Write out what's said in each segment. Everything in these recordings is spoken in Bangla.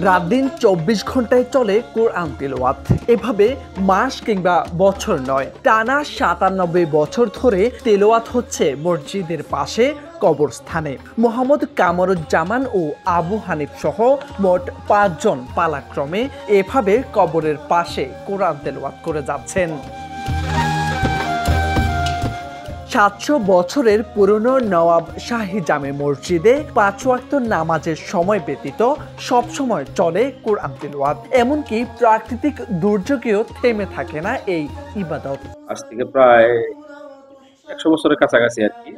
রাত দিন 24 ঘন্টায় চলে কোরআন তিলাওয়াত। এভাবে মাস কিংবা বছর নয়, টানা 97 বছর ধরে তিলাওয়াত হচ্ছে মসজিদের পাশে কবরস্থানে। মোহাম্মদ কামরুজ্জামান ও আবু হানিফ সহ মোট 5 জন পালাক্রমে এভাবে কবরের পাশে কোরআন তিলাওয়াত করে যাচ্ছেন। 700 বছরের পুরনো নওয়াব শাহী জামে মসজিদে 5 ওয়াক্ত নামাজের সময় ব্যতীত সবসময় চলে কোরআন তিলাওয়াত। এমনকি প্রাকৃতিক দুর্যোগেও থেমে থাকে না এই ইবাদত। আজ থেকে প্রায় 100 বছরের কাছাকাছি আর কি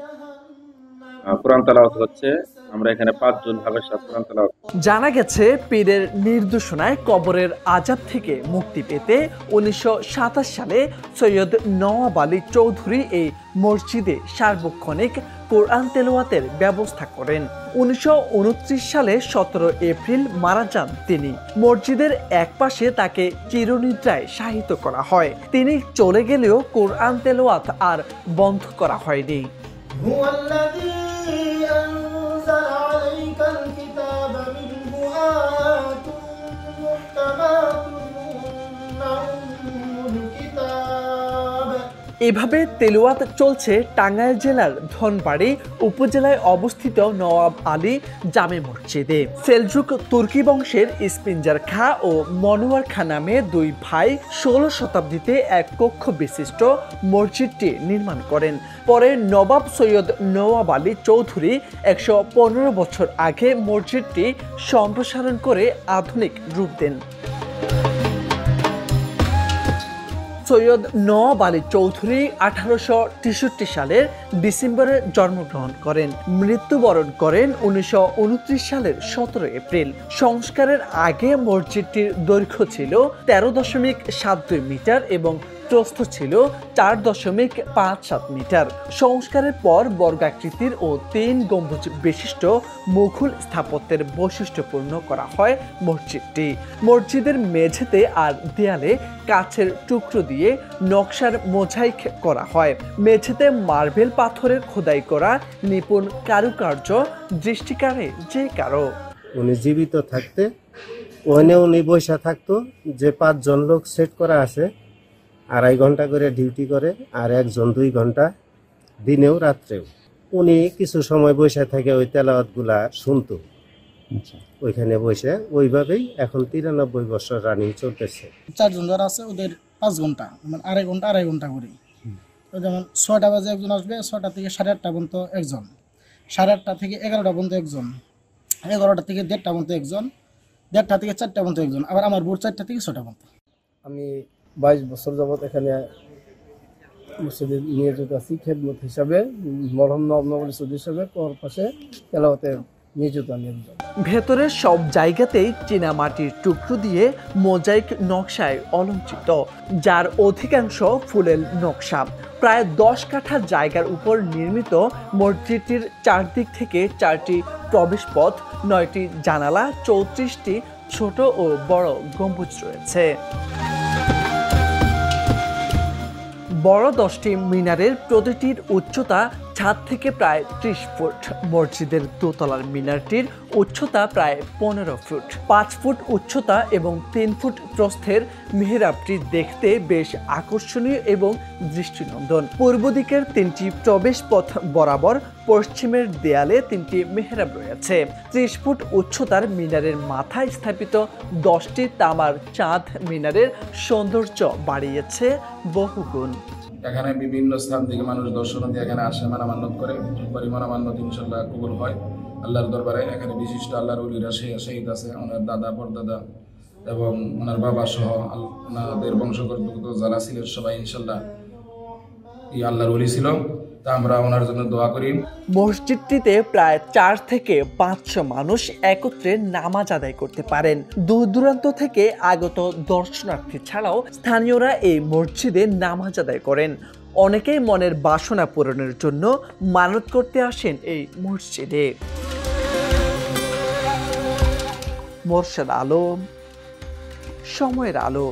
কোরআন তেলাওয়াত হচ্ছে। আমরা এখানে 5 জন হাফেজ সাহেব কোরআন তেলাওয়াত। জানা গেছে, পীরের নির্দেশনায় কবরের আযাব থেকে মুক্তি পেতে 1927 সালে সৈয়দ নওয়াব আলী চৌধুরী এই মসজিদে সার্বক্ষণিক কোরআন তেলাওয়াতের ব্যবস্থা করেন। 1929 সালে 17 এপ্রিল মারা যান তিনি। মসজিদের একপাশে তাকে চিরনিদ্রায় শায়িত করা হয়। তিনি চলে গেলেও কোরআন তেলাওয়াত আর বন্ধ করা হয়নি। এভাবে তেলাওয়াত চলছে টাঙ্গাইল জেলার ধনবাড়ী উপজেলায় অবস্থিত নওয়াব আলী জামে মসজিদে। সেলজুক তুর্কি বংশের ইস্পিঞ্জার খাঁ ও মনোয়ার খাঁ নামে 2 ভাই 16 শতাব্দীতে এক কক্ষ বিশিষ্ট মসজিদটি নির্মাণ করেন। পরে নবাব সৈয়দ নওয়াব আলী চৌধুরী 115 বছর আগে মসজিদটি সম্প্রসারণ করে আধুনিক রূপ দেন। সৈয়দ নওয়াব আলী চৌধুরী 1863 সালের ডিসেম্বরে জন্মগ্রহণ করেন। মৃত্যুবরণ করেন 1929 সালের 17 এপ্রিল। সংস্কারের আগে মসজিদটির দৈর্ঘ্য ছিল 13.72 মিটার এবং প্রস্থ ছিল 4.57 মিটার। সংস্কারের পর বর্গাকৃতির ও 3 গম্বুজ বিশিষ্ট মুঘল স্থাপত্যের বৈশিষ্ট্যপূর্ণ করা হয় মসজিদটি। মসজিদের মেঝেতে আর দেয়ালে কাচের টুকরো দিয়ে নকশার মোজাইক করা হয়। মেঝেতে মার্বেল পাথরের খোদাই করা নিপুণ কারুকার্য দৃষ্টি কাড়ে যে কারো। উনি জীবিত থাকতে উনি বৈশা থাকতো, যে 5 জন লোক সেট করা আছে, 2.5 ঘন্টা করে ডিউটি করে, আর 1 জন 2 ঘন্টা দিনেও রাত্রেও। উনি কিছু সময় বসে থেকে ওই তেলাওয়াত গুলা শুনতো ওইখানে বসে। ওইভাবেই এখন 93 বছর রানিং চলতেছে। 4 জন যারা আছে ওদের 5 ঘন্টা, মানে 2.5 ঘন্টা করে। যেমন 6টা বাজে একজন আসবে, 6টা থেকে 8:30 পর্যন্ত একজন, 8:30 থেকে 11টা পর্যন্ত একজন, 11টা থেকে 1:30 পর্যন্ত একজন, 1:30 থেকে 4টা পর্যন্ত একজন, আবার আমার ভোর 4টা থেকে 6টা পর্যন্ত। আমি 22 বছর যাবৎ এখানে মসজিদে নিয়োজিত আছি খেদমত হিসাবে। মরহুম নওয়াব আলী চৌধুরী হিসাবে পাশে তেলাওয়াতে নিয়োজিত আমি। ভেতরের সব জায়গাতেই চীনা মাটির টুকরো দিয়ে মোজাইক নকশায় অলঙ্কৃত, যার অধিকাংশ ফুলের নকশা। প্রায় 10 কাঠা জায়গার উপর নির্মিত মসজিদটির চারদিক থেকে 4টি প্রবেশ পথ, 9টি জানালা, 34টি ছোট ও বড় গম্বুজ রয়েছে। বড় 10টি মিনারের প্রতিটির উচ্চতা ছাদ থেকে প্রায় 30 ফুট। মসজিদের দোতলার মিনারটির উচ্চতা প্রায় 15 ফুট। 5 ফুট উচ্চতা এবং 3 ফুট প্রস্থের মিহরাবটি দেখতে বেশ আকর্ষণীয় এবং দৃষ্টিনন্দন। পূর্ব দিকের 3টি প্রবেশ পথ বরাবর পশ্চিমের দেয়ালে 3টি মেহরাব রয়েছে। 30 ফুট উচ্চতার মিনারের মাথায় স্থাপিত 10টি তামার চাঁদ মিনারের সৌন্দর্য বাড়িয়েছে বহুগুণ। এখানে বিভিন্ন স্থান থেকে মানুষ দর্শনার্থী এখানে আসে, মানামান্নত করে। মানামান্নত ইনশাল্লাহ কবুল হয় আল্লাহর দরবারে। এখানে বিশিষ্ট আল্লাহর ওলিরা শহীদ আছে, ওনার দাদা পরদাদা এবং ওনার বাবা সহ ওনাদের বংশগত যারা ছিলেন সবাই ইনশাল্লাহ এই আল্লাহর ওলি ছিল। তা আমরা ওনার জন্য দোয়া করি। মসজিদটিতে প্রায় 4 থেকে 500 মানুষ একত্রে নামাজ আদায় করতে পারেন। দূর দূরান্ত থেকে আগত দর্শনার্থী ছাড়াও স্থানীয়রা এই মসজিদে নামাজ আদায় করেন। অনেকেই মনের বাসনা পূরণের জন্য মানত করতে আসেন এই মসজিদে। মোরশেদ আলম, সময়ের আলো।